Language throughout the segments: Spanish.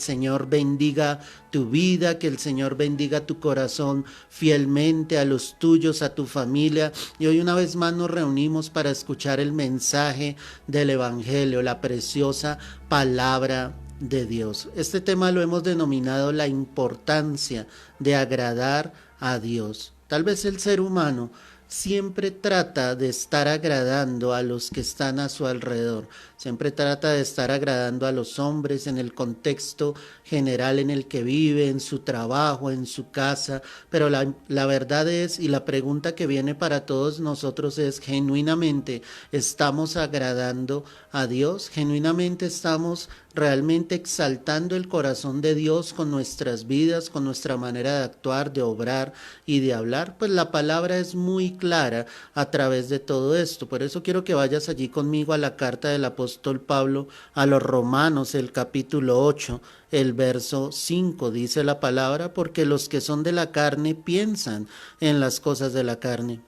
Señor bendiga tu vida, que el Señor bendiga tu corazón fielmente, a los tuyos, a tu familia. Y hoy una vez más nos reunimos para escuchar el mensaje del Evangelio, la preciosa palabra de Dios. Este tema lo hemos denominado la importancia de agradar a Dios. Tal vez el ser humano siempre trata de estar agradando a los que están a su alrededor, siempre trata de estar agradando a los hombres en el contexto general en el que vive, en su trabajo, en su casa, pero la verdad es, y la pregunta que viene para todos nosotros es, ¿genuinamente estamos agradando a Dios? ¿Genuinamente estamos realmente exaltando el corazón de Dios con nuestras vidas, con nuestra manera de actuar, de obrar y de hablar? Pues la palabra es muy clara a través de todo esto. Por eso quiero que vayas allí conmigo a la carta del apóstol Pablo a los Romanos, el capítulo 8, el verso 5, dice la palabra, porque los que son de la carne piensan en las cosas de la carne,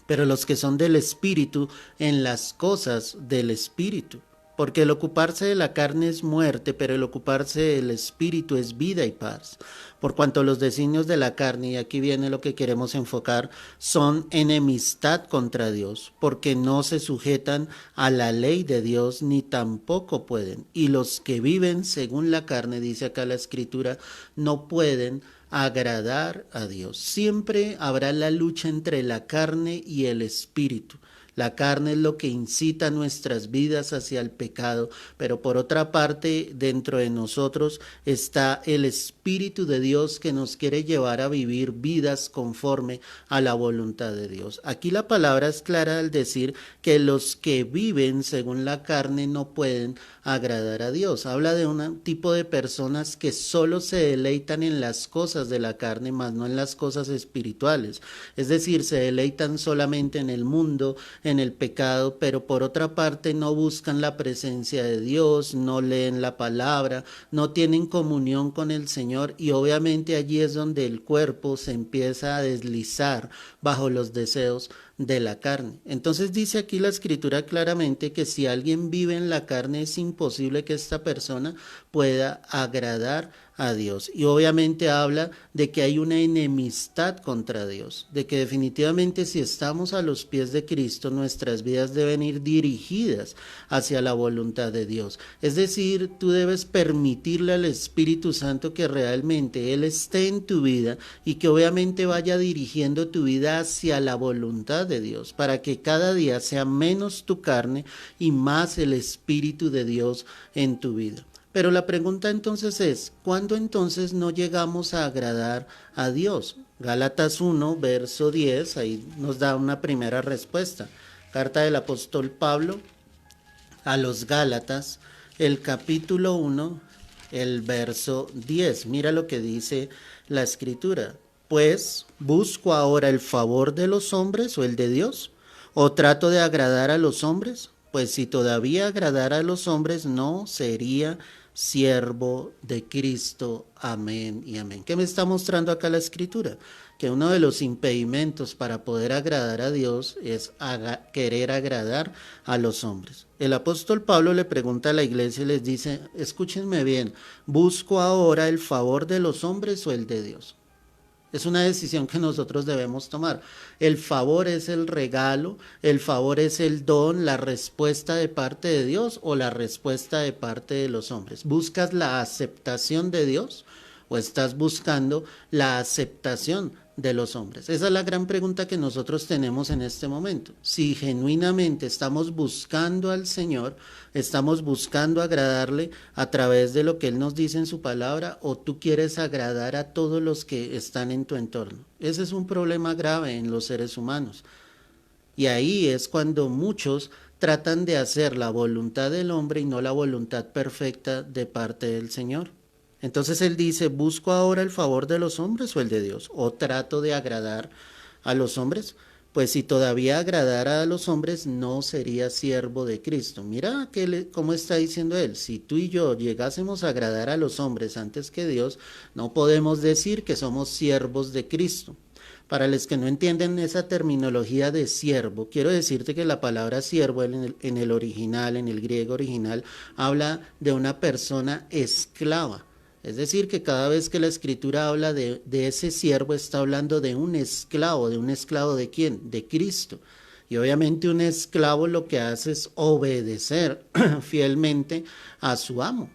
pero los que son del Espíritu en las cosas del Espíritu. Porque el ocuparse de la carne es muerte, pero el ocuparse del Espíritu es vida y paz. Por cuanto los designios de la carne, y aquí viene lo que queremos enfocar, son enemistad contra Dios, porque no se sujetan a la ley de Dios, ni tampoco pueden. Y los que viven según la carne, dice acá la Escritura, no pueden agradar a Dios. Siempre habrá la lucha entre la carne y el Espíritu. La carne es lo que incita nuestras vidas hacia el pecado, pero por otra parte, dentro de nosotros está el Espíritu de Dios que nos quiere llevar a vivir vidas conforme a la voluntad de Dios. Aquí la palabra es clara al decir que los que viven según la carne no pueden agradar a Dios. Habla de un tipo de personas que solo se deleitan en las cosas de la carne, más no en las cosas espirituales. Es decir, se deleitan solamente en el mundo, en el pecado, pero por otra parte no buscan la presencia de Dios, no leen la palabra, no tienen comunión con el Señor, y obviamente allí es donde el cuerpo se empieza a deslizar bajo los deseos de la carne. Entonces dice aquí la Escritura claramente que si alguien vive en la carne es imposible que esta persona pueda agradar a Dios. Y obviamente habla de que hay una enemistad contra Dios, de que definitivamente si estamos a los pies de Cristo, nuestras vidas deben ir dirigidas hacia la voluntad de Dios. Es decir, tú debes permitirle al Espíritu Santo que realmente Él esté en tu vida y que obviamente vaya dirigiendo tu vida hacia la voluntad de Dios, para que cada día sea menos tu carne y más el Espíritu de Dios en tu vida. Pero la pregunta entonces es, ¿cuándo entonces no llegamos a agradar a Dios? Gálatas 1, verso 10, ahí nos da una primera respuesta. Carta del apóstol Pablo a los Gálatas, el capítulo 1, el verso 10. Mira lo que dice la Escritura. Pues, ¿busco ahora el favor de los hombres o el de Dios? ¿O trato de agradar a los hombres? Pues si todavía agradara a los hombres, no sería siervo de Cristo. Amén y amén. ¿Qué me está mostrando acá la Escritura? Que uno de los impedimentos para poder agradar a Dios es querer agradar a los hombres. El apóstol Pablo le pregunta a la iglesia y les dice, escúchenme bien, ¿busco ahora el favor de los hombres o el de Dios? Es una decisión que nosotros debemos tomar. El favor es el regalo, el favor es el don, la respuesta de parte de Dios o la respuesta de parte de los hombres. ¿Buscas la aceptación de Dios o estás buscando la aceptación de los hombres? Esa es la gran pregunta que nosotros tenemos en este momento. Si genuinamente estamos buscando al Señor, estamos buscando agradarle a través de lo que Él nos dice en su palabra, o tú quieres agradar a todos los que están en tu entorno. Ese es un problema grave en los seres humanos. Y ahí es cuando muchos tratan de hacer la voluntad del hombre y no la voluntad perfecta de parte del Señor. Entonces él dice, ¿busco ahora el favor de los hombres o el de Dios? ¿O trato de agradar a los hombres? Pues si todavía agradara a los hombres, no sería siervo de Cristo. Mira cómo está diciendo él. Si tú y yo llegásemos a agradar a los hombres antes que Dios, no podemos decir que somos siervos de Cristo. Para los que no entienden esa terminología de siervo, quiero decirte que la palabra siervo en el original, en el griego original, habla de una persona esclava. Es decir, que cada vez que la Escritura habla de ese siervo, está hablando de un esclavo. ¿De un esclavo de quién? De Cristo. Y obviamente un esclavo lo que hace es obedecer fielmente a su amo.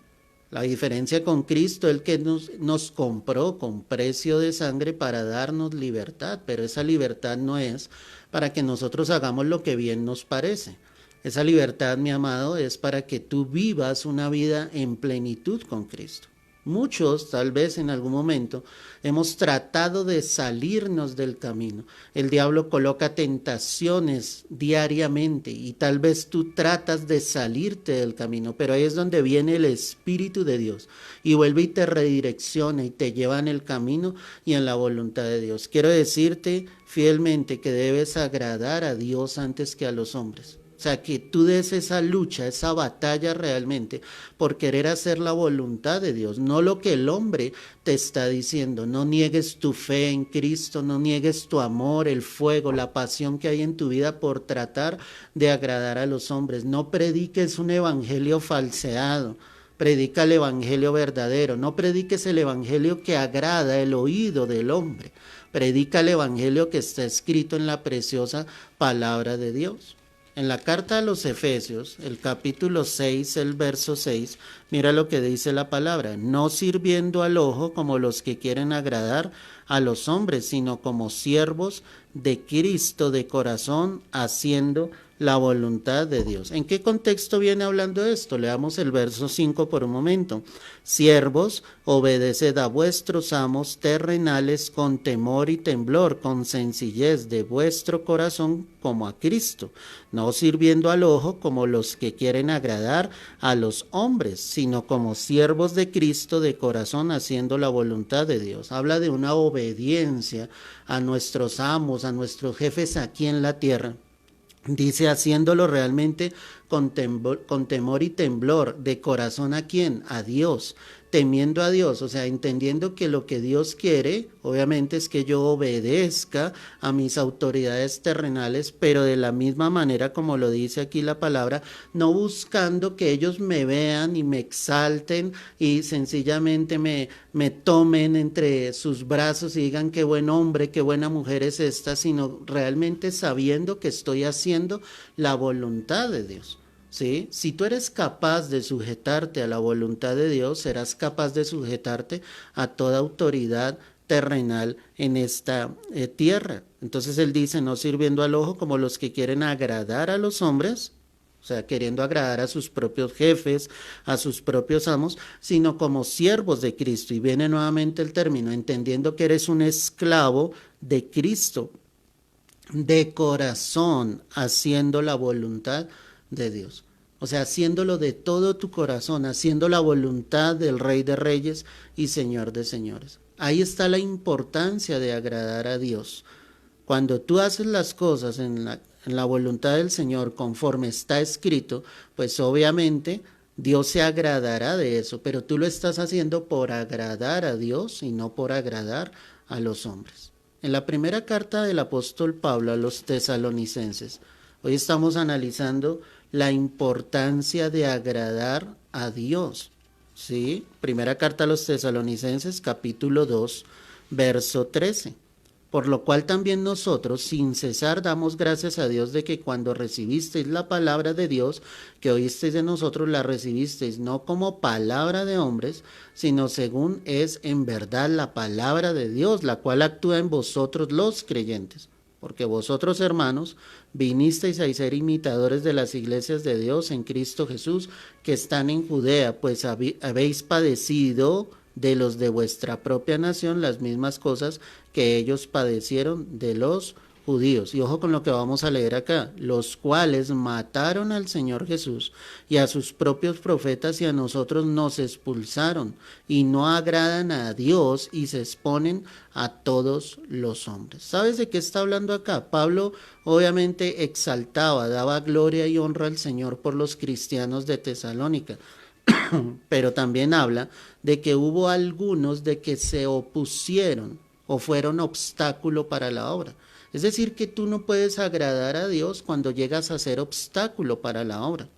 La diferencia con Cristo, el que nos compró con precio de sangre para darnos libertad, pero esa libertad no es para que nosotros hagamos lo que bien nos parece. Esa libertad, mi amado, es para que tú vivas una vida en plenitud con Cristo. Muchos, tal vez en algún momento, hemos tratado de salirnos del camino. El diablo coloca tentaciones diariamente y tal vez tú tratas de salirte del camino, pero ahí es donde viene el Espíritu de Dios y vuelve y te redirecciona y te lleva en el camino y en la voluntad de Dios. Quiero decirte fielmente que debes agradar a Dios antes que a los hombres. O sea, que tú des esa lucha, esa batalla realmente por querer hacer la voluntad de Dios, no lo que el hombre te está diciendo. No niegues tu fe en Cristo, no niegues tu amor, el fuego, la pasión que hay en tu vida por tratar de agradar a los hombres. No prediques un evangelio falseado. Predica el evangelio verdadero, no prediques el evangelio que agrada el oído del hombre. Predica el evangelio que está escrito en la preciosa palabra de Dios. En la carta a los Efesios, el capítulo 6, el verso 6, mira lo que dice la palabra: no sirviendo al ojo como los que quieren agradar a los hombres, sino como siervos de Cristo de corazón, haciendo la voluntad de Dios. ¿En qué contexto viene hablando esto? Leamos el verso 5 por un momento. Siervos, obedeced a vuestros amos terrenales con temor y temblor, con sencillez de vuestro corazón como a Cristo, no sirviendo al ojo como los que quieren agradar a los hombres, sino como siervos de Cristo de corazón, haciendo la voluntad de Dios. Habla de una obediencia a nuestros amos, a nuestros jefes aquí en la tierra. Dice, haciéndolo realmente con temor y temblor, de corazón. ¿A quién? A Dios, temiendo a Dios, o sea, entendiendo que lo que Dios quiere, obviamente, es que yo obedezca a mis autoridades terrenales, pero de la misma manera como lo dice aquí la palabra, no buscando que ellos me vean y me exalten y sencillamente me tomen entre sus brazos y digan qué buen hombre, qué buena mujer es esta, sino realmente sabiendo que estoy haciendo la voluntad de Dios. ¿Sí? Si tú eres capaz de sujetarte a la voluntad de Dios, serás capaz de sujetarte a toda autoridad terrenal en esta tierra. Entonces él dice, no sirviendo al ojo como los que quieren agradar a los hombres, o sea, queriendo agradar a sus propios jefes, a sus propios amos, sino como siervos de Cristo. Y viene nuevamente el término, entendiendo que eres un esclavo de Cristo, de corazón, haciendo la voluntad de Dios. O sea, haciéndolo de todo tu corazón, haciendo la voluntad del Rey de Reyes y Señor de Señores. Ahí está la importancia de agradar a Dios. Cuando tú haces las cosas en la voluntad del Señor conforme está escrito, pues obviamente Dios se agradará de eso, pero tú lo estás haciendo por agradar a Dios y no por agradar a los hombres. En la primera carta del apóstol Pablo a los tesalonicenses, hoy estamos analizando la importancia de agradar a Dios. ¿Sí? Primera carta a los tesalonicenses, capítulo 2, verso 13. Por lo cual también nosotros, sin cesar, damos gracias a Dios de que cuando recibisteis la palabra de Dios, que oísteis de nosotros, la recibisteis no como palabra de hombres, sino según es en verdad la palabra de Dios, la cual actúa en vosotros los creyentes. Porque vosotros, hermanos, vinisteis a ser imitadores de las iglesias de Dios en Cristo Jesús, que están en Judea, pues habéis padecido de los de vuestra propia nación las mismas cosas que ellos padecieron de los judíos. Y ojo con lo que vamos a leer acá, los cuales mataron al Señor Jesús y a sus propios profetas y a nosotros nos expulsaron y no agradan a Dios y se exponen a todos los hombres. ¿Sabes de qué está hablando acá? Pablo obviamente exaltaba, daba gloria y honra al Señor por los cristianos de Tesalónica, pero también habla de que hubo algunos de que se opusieron o fueron obstáculo para la obra. Es decir, que tú no puedes agradar a Dios cuando llegas a ser obstáculo para la obra,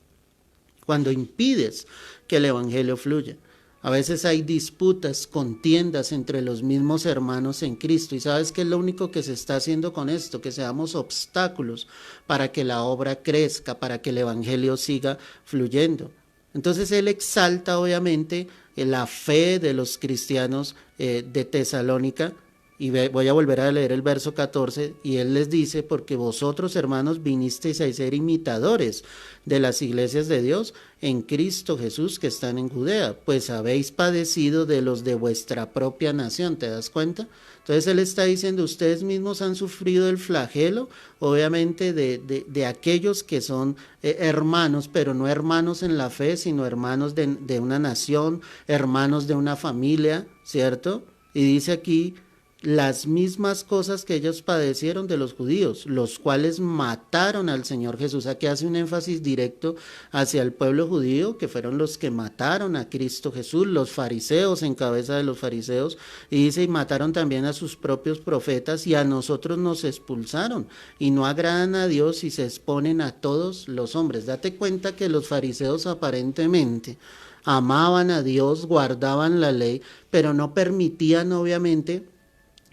cuando impides que el evangelio fluya. A veces hay disputas, contiendas entre los mismos hermanos en Cristo. ¿Y sabes qué es lo único que se está haciendo con esto? Que seamos obstáculos para que la obra crezca, para que el evangelio siga fluyendo. Entonces él exalta obviamente la fe de los cristianos de Tesalónica. Y voy a volver a leer el verso 14, y él les dice, porque vosotros, hermanos, vinisteis a ser imitadores de las iglesias de Dios en Cristo Jesús que están en Judea, pues habéis padecido de los de vuestra propia nación, ¿te das cuenta? Entonces él está diciendo, ustedes mismos han sufrido el flagelo, obviamente, de aquellos que son hermanos, pero no hermanos en la fe, sino hermanos de una nación, hermanos de una familia, ¿cierto? Y dice aquí, las mismas cosas que ellos padecieron de los judíos, los cuales mataron al Señor Jesús. Aquí hace un énfasis directo hacia el pueblo judío, que fueron los que mataron a Cristo Jesús, los fariseos en cabeza de los fariseos, y dice, y mataron también a sus propios profetas, y a nosotros nos expulsaron, y no agradan a Dios y se exponen a todos los hombres. Date cuenta que los fariseos aparentemente amaban a Dios, guardaban la ley, pero no permitían obviamente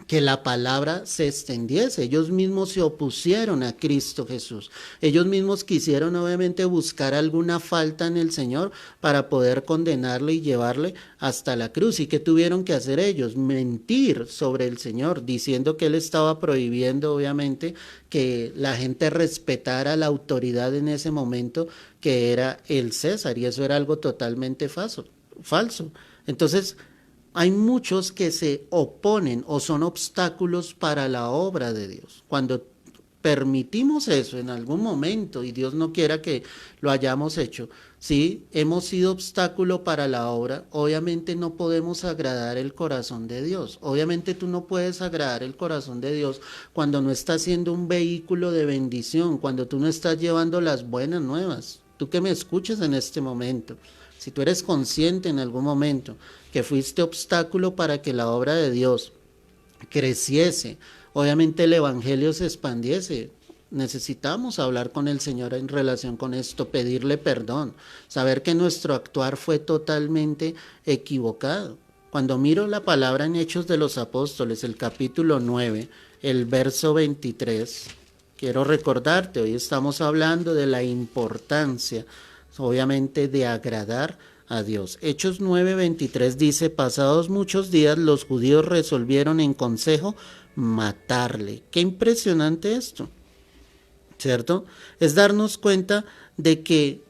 que la palabra se extendiese. Ellos mismos se opusieron a Cristo Jesús. Ellos mismos quisieron obviamente buscar alguna falta en el Señor para poder condenarle y llevarle hasta la cruz. ¿Y qué tuvieron que hacer ellos? Mentir sobre el Señor, diciendo que Él estaba prohibiendo obviamente que la gente respetara la autoridad en ese momento, que era el César, y eso era algo totalmente falso. Entonces, hay muchos que se oponen o son obstáculos para la obra de Dios. Cuando permitimos eso en algún momento, y Dios no quiera que lo hayamos hecho, ¿sí? Hemos sido obstáculo para la obra, obviamente no podemos agradar el corazón de Dios. Obviamente tú no puedes agradar el corazón de Dios cuando no estás siendo un vehículo de bendición, cuando tú no estás llevando las buenas nuevas. Tú que me escuchas en este momento, si tú eres consciente en algún momento que fuiste obstáculo para que la obra de Dios creciese, obviamente el evangelio se expandiese, necesitamos hablar con el Señor en relación con esto, pedirle perdón, saber que nuestro actuar fue totalmente equivocado. Cuando miro la palabra en Hechos de los Apóstoles, el capítulo 9, el verso 23, quiero recordarte, hoy estamos hablando de la importancia obviamente de agradar a Dios. Hechos 9:23 dice, pasados muchos días los judíos resolvieron en consejo matarle. Qué impresionante esto, ¿cierto? Es darnos cuenta de que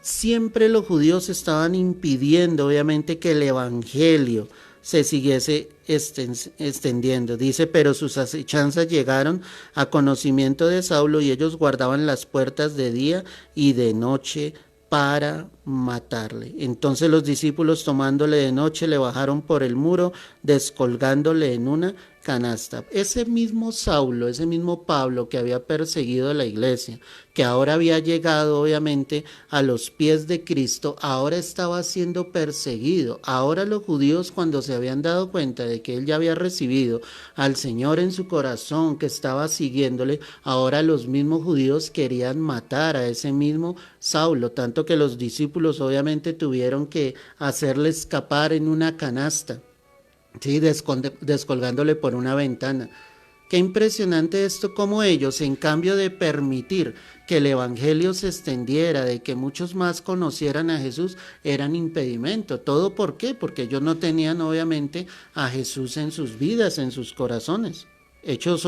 siempre los judíos estaban impidiendo obviamente que el evangelio se siguiese extendiendo. Dice, pero sus acechanzas llegaron a conocimiento de Saulo y ellos guardaban las puertas de día y de noche para matarle. Entonces los discípulos, tomándole de noche, le bajaron por el muro, descolgándole en una canasta. Ese mismo Saulo, ese mismo Pablo que había perseguido a la iglesia, que ahora había llegado obviamente a los pies de Cristo, ahora estaba siendo perseguido. Ahora los judíos, cuando se habían dado cuenta de que él ya había recibido al Señor en su corazón, que estaba siguiéndole, ahora los mismos judíos querían matar a ese mismo Saulo, tanto que los discípulos obviamente tuvieron que hacerle escapar en una canasta, ¿sí? Descolgándole por una ventana. Qué impresionante esto, como ellos, en cambio de permitir que el evangelio se extendiera, de que muchos más conocieran a Jesús, eran impedimento. ¿Todo por qué? Porque ellos no tenían obviamente a Jesús en sus vidas, en sus corazones. Hechos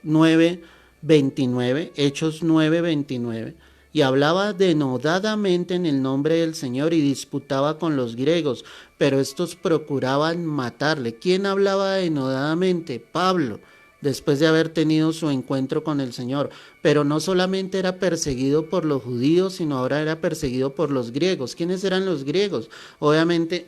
9:29, Hechos 9:29. Y hablaba denodadamente en el nombre del Señor y disputaba con los griegos, pero estos procuraban matarle. ¿Quién hablaba denodadamente? Pablo, después de haber tenido su encuentro con el Señor. Pero no solamente era perseguido por los judíos, sino ahora era perseguido por los griegos. ¿Quiénes eran los griegos? Obviamente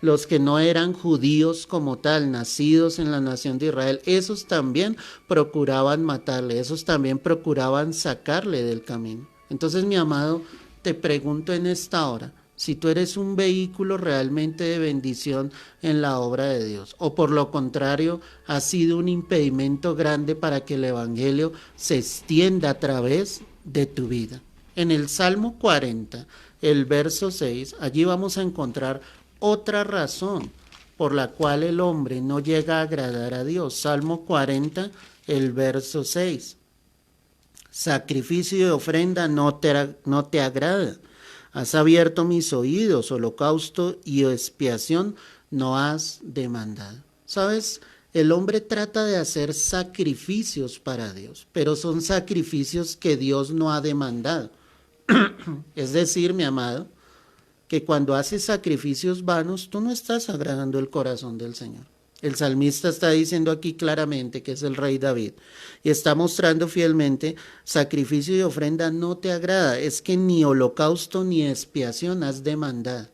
los que no eran judíos como tal, nacidos en la nación de Israel. Esos también procuraban matarle, esos también procuraban sacarle del camino. Entonces, mi amado, te pregunto en esta hora, si tú eres un vehículo realmente de bendición en la obra de Dios, o por lo contrario, has sido un impedimento grande para que el evangelio se extienda a través de tu vida. En el Salmo 40, el verso 6, allí vamos a encontrar otra razón por la cual el hombre no llega a agradar a Dios. Salmo 40, el verso 6. Sacrificio y ofrenda no te agrada. Has abierto mis oídos, holocausto y expiación no has demandado. ¿Sabes? El hombre trata de hacer sacrificios para Dios, pero son sacrificios que Dios no ha demandado. Es decir, mi amado, que cuando haces sacrificios vanos, tú no estás agradando el corazón del Señor. El salmista está diciendo aquí claramente que es el rey David y está mostrando fielmente, sacrificio y ofrenda no te agrada, es que ni holocausto ni expiación has demandado.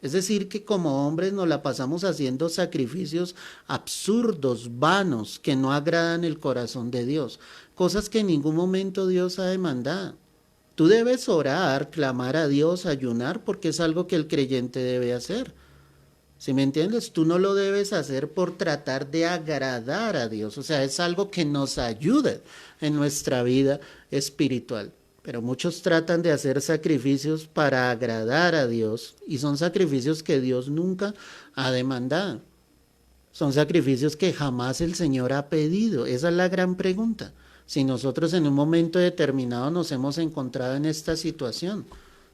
Es decir, que como hombres nos la pasamos haciendo sacrificios absurdos, vanos, que no agradan el corazón de Dios, cosas que en ningún momento Dios ha demandado. Tú debes orar, clamar a Dios, ayunar, porque es algo que el creyente debe hacer. ¿Sí me entiendes? Tú no lo debes hacer por tratar de agradar a Dios. O sea, es algo que nos ayuda en nuestra vida espiritual. Pero muchos tratan de hacer sacrificios para agradar a Dios y son sacrificios que Dios nunca ha demandado. Son sacrificios que jamás el Señor ha pedido. Esa es la gran pregunta. Si nosotros en un momento determinado nos hemos encontrado en esta situación,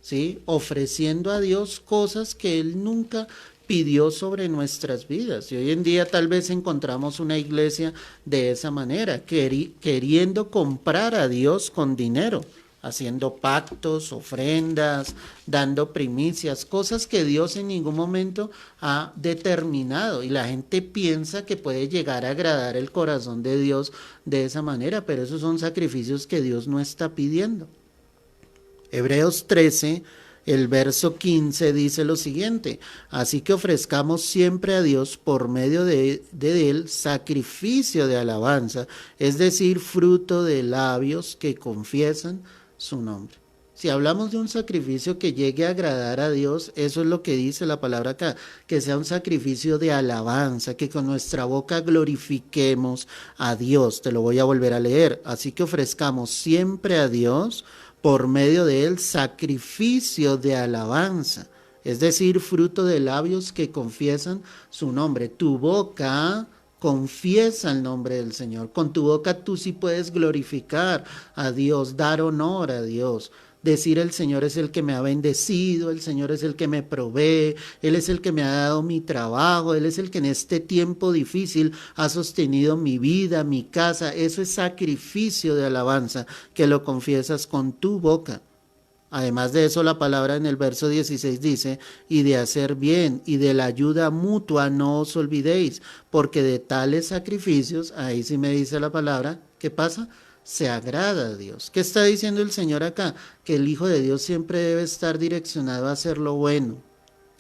¿sí? Ofreciendo a Dios cosas que Él nunca pidió sobre nuestras vidas. Y hoy en día tal vez encontramos una iglesia de esa manera, queriendo comprar a Dios con dinero, haciendo pactos, ofrendas, dando primicias, cosas que Dios en ningún momento ha determinado. Y la gente piensa que puede llegar a agradar el corazón de Dios de esa manera, pero esos son sacrificios que Dios no está pidiendo. Hebreos 13, el verso 15 dice lo siguiente: así que ofrezcamos siempre a Dios por medio de él sacrificio de alabanza, es decir, fruto de labios que confiesan su nombre. Si hablamos de un sacrificio que llegue a agradar a Dios, eso es lo que dice la palabra acá, que sea un sacrificio de alabanza, que con nuestra boca glorifiquemos a Dios. Te lo voy a volver a leer. Así que ofrezcamos siempre a Dios por medio de él sacrificio de alabanza, es decir, fruto de labios que confiesan su nombre. Tu boca confiesa el nombre del Señor. Con tu boca tú sí puedes glorificar a Dios, dar honor a Dios. Decir el Señor es el que me ha bendecido, el Señor es el que me provee, Él es el que me ha dado mi trabajo, Él es el que en este tiempo difícil ha sostenido mi vida, mi casa. Eso es sacrificio de alabanza, que lo confiesas con tu boca. Además de eso, la palabra en el verso 16 dice, y de hacer bien y de la ayuda mutua no os olvidéis, porque de tales sacrificios, ahí sí me dice la palabra, ¿qué pasa? Se agrada a Dios. ¿Qué está diciendo el Señor acá? Que el Hijo de Dios siempre debe estar direccionado a hacer lo bueno,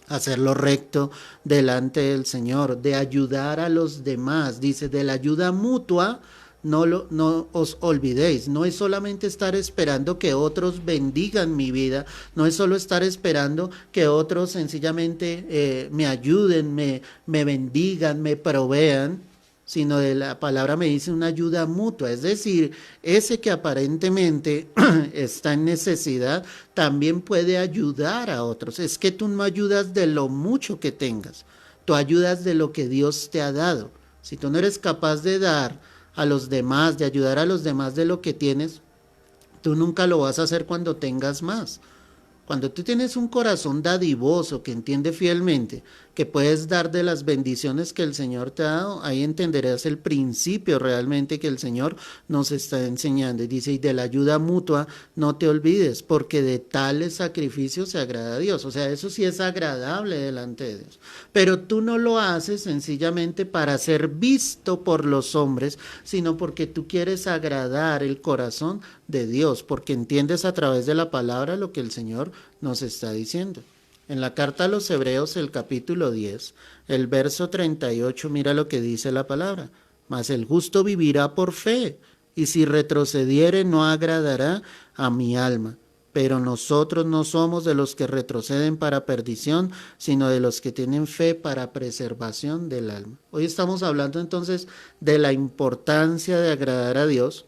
a hacer lo recto delante del Señor, de ayudar a los demás. Dice, de la ayuda mutua no os olvidéis. No es solamente estar esperando que otros bendigan mi vida, no es solo estar esperando que otros sencillamente me ayuden, me bendigan, me provean, sino de la palabra me dice una ayuda mutua, es decir, ese que aparentemente está en necesidad también puede ayudar a otros. Es que tú no ayudas de lo mucho que tengas, tú ayudas de lo que Dios te ha dado. Si tú no eres capaz de dar a los demás, de ayudar a los demás de lo que tienes, tú nunca lo vas a hacer cuando tengas más. Cuando tú tienes un corazón dadivoso que entiende fielmente que puedes dar de las bendiciones que el Señor te ha dado, ahí entenderás el principio realmente que el Señor nos está enseñando. Y dice, y de la ayuda mutua no te olvides, porque de tales sacrificios se agrada a Dios. O sea, eso sí es agradable delante de Dios. Pero tú no lo haces sencillamente para ser visto por los hombres, sino porque tú quieres agradar el corazón de Dios, porque entiendes a través de la palabra lo que el Señor nos está diciendo. En la carta a los Hebreos, el capítulo 10, el verso 38, mira lo que dice la palabra. Mas el justo vivirá por fe, y si retrocediere no agradará a mi alma. Pero nosotros no somos de los que retroceden para perdición, sino de los que tienen fe para preservación del alma. Hoy estamos hablando entonces de la importancia de agradar a Dios,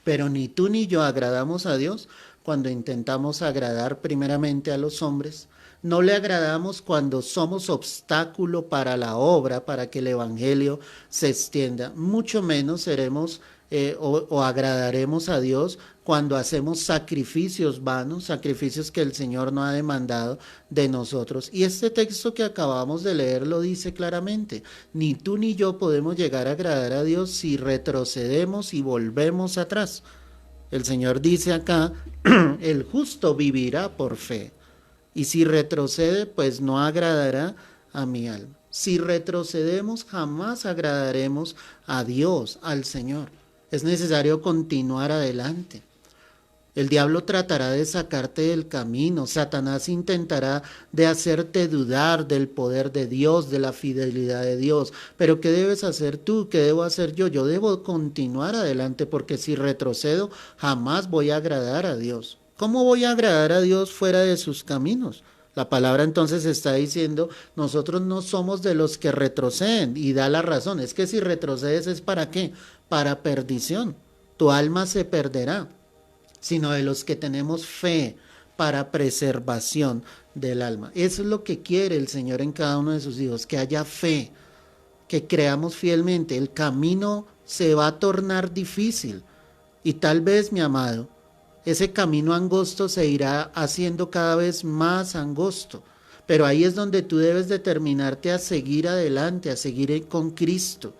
pero ni tú ni yo agradamos a Dios cuando intentamos agradar primeramente a los hombres, No le agradamos cuando somos obstáculo para la obra, para que el Evangelio se extienda. Mucho menos seremos o agradaremos a Dios cuando hacemos sacrificios vanos, sacrificios que el Señor no ha demandado de nosotros. Y este texto que acabamos de leer lo dice claramente. Ni tú ni yo podemos llegar a agradar a Dios si retrocedemos y volvemos atrás. El Señor dice acá, el justo vivirá por fe. Y si retrocede, pues no agradará a mi alma. Si retrocedemos, jamás agradaremos a Dios, al Señor. Es necesario continuar adelante. El diablo tratará de sacarte del camino. Satanás intentará de hacerte dudar del poder de Dios, de la fidelidad de Dios. Pero ¿qué debes hacer tú? ¿Qué debo hacer yo? Yo debo continuar adelante porque si retrocedo, jamás voy a agradar a Dios. ¿Cómo voy a agradar a Dios fuera de sus caminos? La palabra entonces está diciendo, nosotros no somos de los que retroceden y da la razón. Es que si retrocedes es ¿para qué? Para perdición. Tu alma se perderá, sino de los que tenemos fe para preservación del alma. Eso es lo que quiere el Señor en cada uno de sus hijos, que haya fe, que creamos fielmente. El camino se va a tornar difícil y tal vez, mi amado, ese camino angosto se irá haciendo cada vez más angosto. Pero ahí es donde tú debes determinarte a seguir adelante, a seguir con Cristo.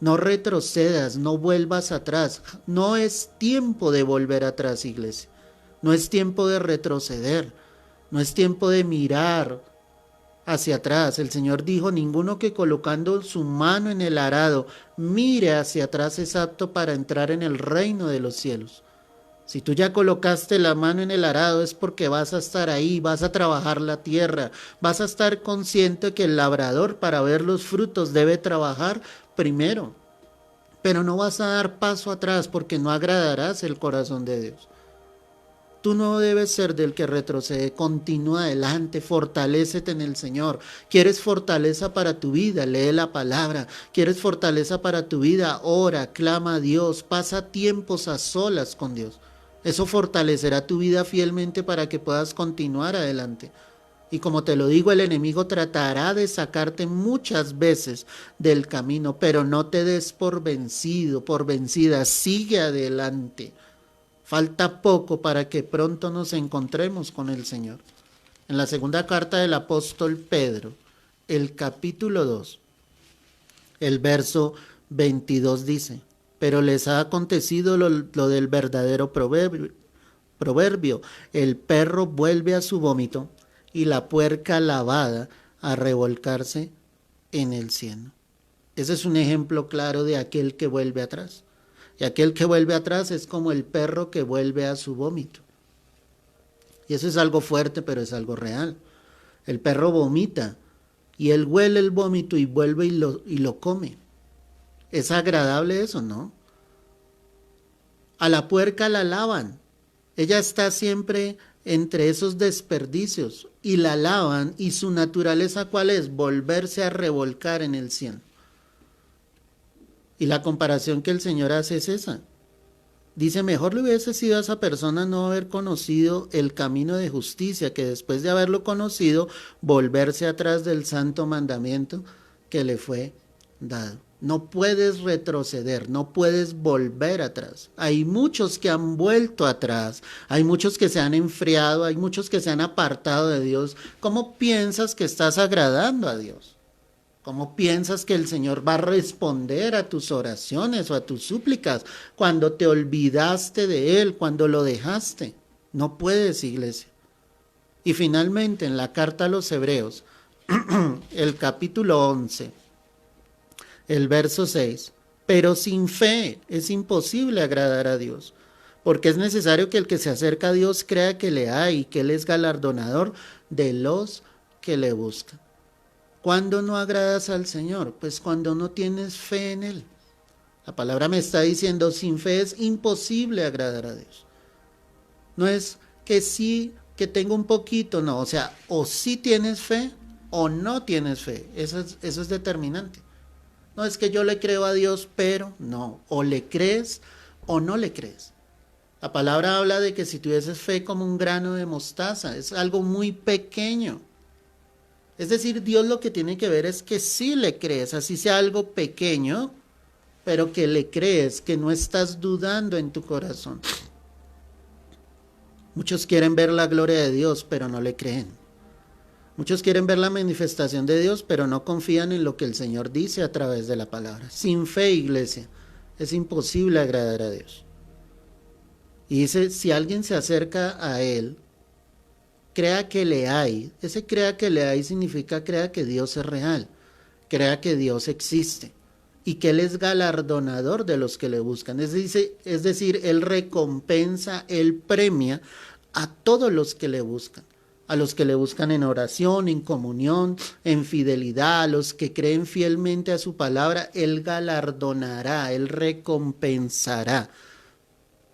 No retrocedas, no vuelvas atrás. No es tiempo de volver atrás, iglesia. No es tiempo de retroceder. No es tiempo de mirar hacia atrás. El Señor dijo, ninguno que colocando su mano en el arado mire hacia atrás es apto para entrar en el reino de los cielos. Si tú ya colocaste la mano en el arado es porque vas a estar ahí, vas a trabajar la tierra, vas a estar consciente que el labrador para ver los frutos debe trabajar primero. Pero no vas a dar paso atrás porque no agradarás el corazón de Dios. Tú no debes ser del que retrocede, continúa adelante, fortalécete en el Señor. ¿Quieres fortaleza para tu vida? Lee la palabra. ¿Quieres fortaleza para tu vida? Ora, clama a Dios, pasa tiempos a solas con Dios. Eso fortalecerá tu vida fielmente para que puedas continuar adelante. Y como te lo digo, el enemigo tratará de sacarte muchas veces del camino, pero no te des por vencido, por vencida, sigue adelante. Falta poco para que pronto nos encontremos con el Señor. En la segunda carta del apóstol Pedro, el capítulo 2, el verso 22 dice, pero les ha acontecido lo del verdadero proverbio, el perro vuelve a su vómito y la puerca lavada a revolcarse en el cieno. Ese es un ejemplo claro de aquel que vuelve atrás. Y aquel que vuelve atrás es como el perro que vuelve a su vómito. Y eso es algo fuerte, pero es algo real. El perro vomita y él huele el vómito y vuelve y lo come. ¿Es agradable eso? No. A la puerca la lavan. Ella está siempre entre esos desperdicios y la lavan, y su naturaleza ¿cuál es? Volverse a revolcar en el cieno. Y la comparación que el Señor hace es esa. Dice, mejor le hubiese sido a esa persona no haber conocido el camino de justicia, que después de haberlo conocido, volverse atrás del santo mandamiento que le fue dado. No puedes retroceder, no puedes volver atrás. Hay muchos que han vuelto atrás, hay muchos que se han enfriado, hay muchos que se han apartado de Dios. ¿Cómo piensas que estás agradando a Dios? ¿Cómo piensas que el Señor va a responder a tus oraciones o a tus súplicas cuando te olvidaste de Él, cuando lo dejaste? No puedes, iglesia. Y finalmente en la carta a los Hebreos, el capítulo 11, el verso 6, pero sin fe es imposible agradar a Dios, porque es necesario que el que se acerca a Dios crea que le hay y que Él es galardonador de los que le buscan. ¿Cuándo no agradas al Señor? Pues cuando no tienes fe en Él. La palabra me está diciendo, sin fe es imposible agradar a Dios. No es que sí, que tengo un poquito, no. O sea, o sí tienes fe o no tienes fe. Eso es determinante. No es que yo le creo a Dios, pero no. O le crees o no le crees. La palabra habla de que si tuvieses fe como un grano de mostaza, es algo muy pequeño. Es decir, Dios lo que tiene que ver es que sí le crees, así sea algo pequeño, pero que le crees, que no estás dudando en tu corazón. Muchos quieren ver la gloria de Dios, pero no le creen. Muchos quieren ver la manifestación de Dios, pero no confían en lo que el Señor dice a través de la palabra. Sin fe, iglesia, es imposible agradar a Dios. Y dice, si alguien se acerca a Él, crea que le hay. Ese crea que le hay significa crea que Dios es real, crea que Dios existe y que Él es galardonador de los que le buscan. Es decir, Él recompensa, Él premia a todos los que le buscan. A los que le buscan en oración, en comunión, en fidelidad, a los que creen fielmente a su palabra, Él galardonará, Él recompensará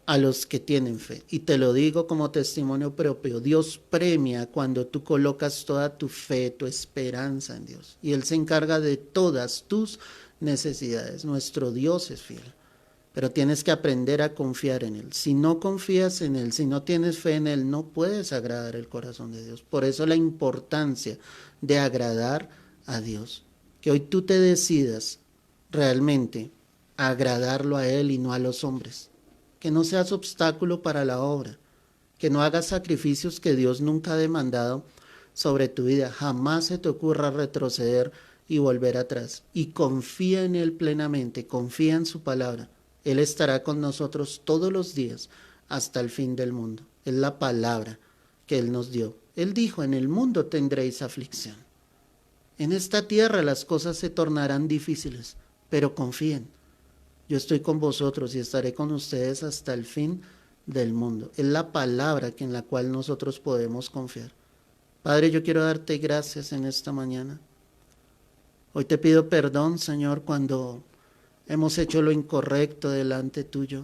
a los que tienen fe. Y te lo digo como testimonio propio, Dios premia cuando tú colocas toda tu fe, tu esperanza en Dios. Y Él se encarga de todas tus necesidades. Nuestro Dios es fiel. Pero tienes que aprender a confiar en Él. Si no confías en Él, si no tienes fe en Él, no puedes agradar el corazón de Dios. Por eso la importancia de agradar a Dios. Que hoy tú te decidas realmente a agradarlo a Él y no a los hombres. Que no seas obstáculo para la obra. Que no hagas sacrificios que Dios nunca ha demandado sobre tu vida. Jamás se te ocurra retroceder y volver atrás. Y confía en Él plenamente. Confía en su palabra. Él estará con nosotros todos los días hasta el fin del mundo. Es la palabra que Él nos dio. Él dijo, en el mundo tendréis aflicción. En esta tierra las cosas se tornarán difíciles, pero confíen. Yo estoy con vosotros y estaré con ustedes hasta el fin del mundo. Es la palabra en la cual nosotros podemos confiar. Padre, yo quiero darte gracias en esta mañana. Hoy te pido perdón, Señor, cuando hemos hecho lo incorrecto delante tuyo,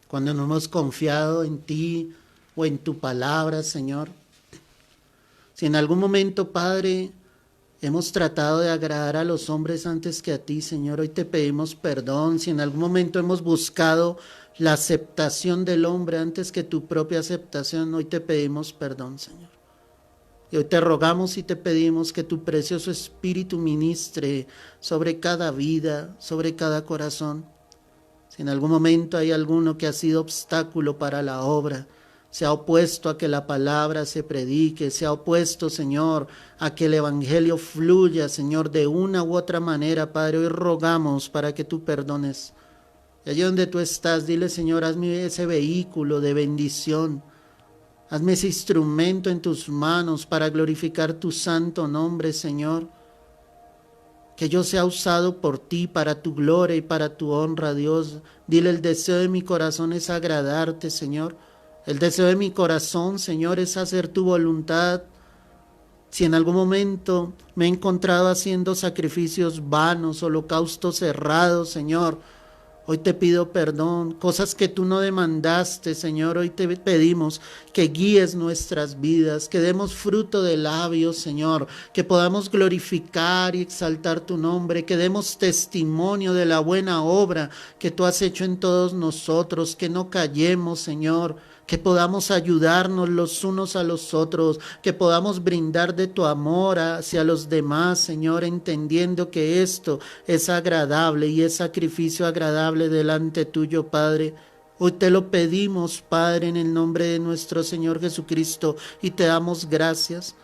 cuando no hemos confiado en ti o en tu palabra, Señor. Si en algún momento, Padre, hemos tratado de agradar a los hombres antes que a ti, Señor, hoy te pedimos perdón. Si en algún momento hemos buscado la aceptación del hombre antes que tu propia aceptación, hoy te pedimos perdón, Señor. Y hoy te rogamos y te pedimos que tu precioso Espíritu ministre sobre cada vida, sobre cada corazón. Si en algún momento hay alguno que ha sido obstáculo para la obra, se ha opuesto a que la palabra se predique, se ha opuesto, Señor, a que el Evangelio fluya, Señor, de una u otra manera, Padre, hoy rogamos para que tú perdones. Y allí donde tú estás, dile, Señor, hazme ese vehículo de bendición. Hazme ese instrumento en tus manos para glorificar tu santo nombre, Señor. Que yo sea usado por ti para tu gloria y para tu honra, Dios. Dile, el deseo de mi corazón es agradarte, Señor. El deseo de mi corazón, Señor, es hacer tu voluntad. Si en algún momento me he encontrado haciendo sacrificios vanos, holocaustos cerrados, Señor, hoy te pido perdón, cosas que tú no demandaste, Señor. Hoy te pedimos que guíes nuestras vidas, que demos fruto de labios, Señor, que podamos glorificar y exaltar tu nombre, que demos testimonio de la buena obra que tú has hecho en todos nosotros, que no callemos, Señor, que podamos ayudarnos los unos a los otros, que podamos brindar de tu amor hacia los demás, Señor, entendiendo que esto es agradable y es sacrificio agradable delante tuyo, Padre. Hoy te lo pedimos, Padre, en el nombre de nuestro Señor Jesucristo, y te damos gracias.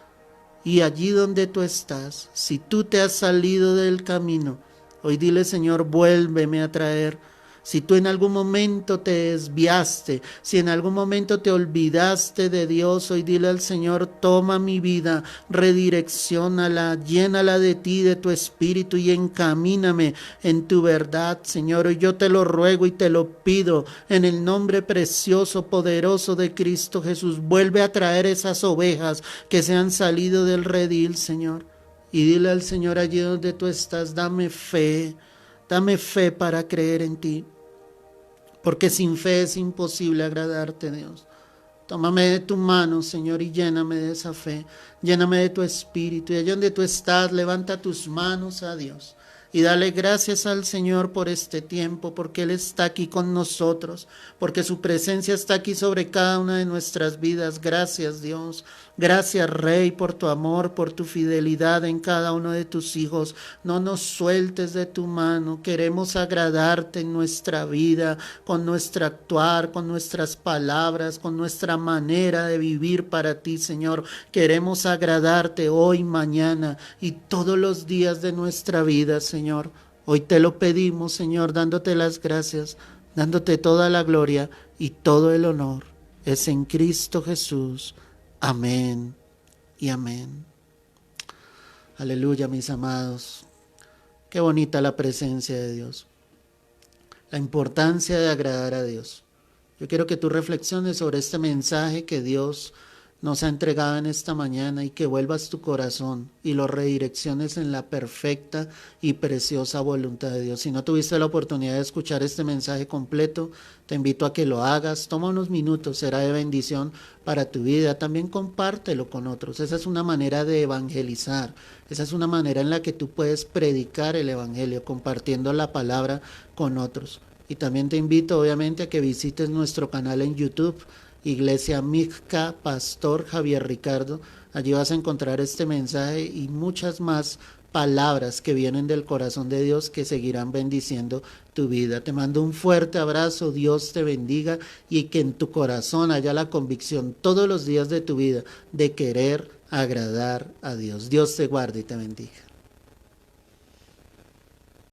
Y allí donde tú estás, si tú te has salido del camino, hoy dile, Señor, vuélveme a traer. Si tú en algún momento te desviaste, si en algún momento te olvidaste de Dios, hoy dile al Señor, toma mi vida, redirecciónala, llénala de ti, de tu espíritu y encamíname en tu verdad, Señor. Hoy yo te lo ruego y te lo pido en el nombre precioso, poderoso de Cristo Jesús. Vuelve a traer esas ovejas que se han salido del redil, Señor. Y dile al Señor allí donde tú estás, dame fe para creer en ti. Porque sin fe es imposible agradarte, Dios. Tómame de tu mano, Señor, y lléname de esa fe. Lléname de tu espíritu. Y allá donde tú estás, levanta tus manos a Dios. Y dale gracias al Señor por este tiempo, porque Él está aquí con nosotros, porque su presencia está aquí sobre cada una de nuestras vidas. Gracias, Dios. Gracias, Rey, por tu amor, por tu fidelidad en cada uno de tus hijos. No nos sueltes de tu mano. Queremos agradarte en nuestra vida, con nuestro actuar, con nuestras palabras, con nuestra manera de vivir para ti, Señor. Queremos agradarte hoy, mañana y todos los días de nuestra vida, Señor. Hoy te lo pedimos, Señor, dándote las gracias, dándote toda la gloria y todo el honor. Es en Cristo Jesús. Amén y amén. Aleluya, mis amados. Qué bonita la presencia de Dios. La importancia de agradar a Dios. Yo quiero que tú reflexiones sobre este mensaje que Dios nos ha entregado en esta mañana y que vuelvas tu corazón y lo redirecciones en la perfecta y preciosa voluntad de Dios. Si no tuviste la oportunidad de escuchar este mensaje completo, te invito a que lo hagas. Toma unos minutos, será de bendición para tu vida. También compártelo con otros. Esa es una manera de evangelizar. Esa es una manera en la que tú puedes predicar el evangelio, compartiendo la palabra con otros. Y también te invito obviamente a que visites nuestro canal en YouTube, Iglesia Mixca, Pastor Javier Ricardo. Allí vas a encontrar este mensaje y muchas más palabras que vienen del corazón de Dios que seguirán bendiciendo tu vida. Te mando un fuerte abrazo, Dios te bendiga y que en tu corazón haya la convicción todos los días de tu vida de querer agradar a Dios. Dios te guarde y te bendiga.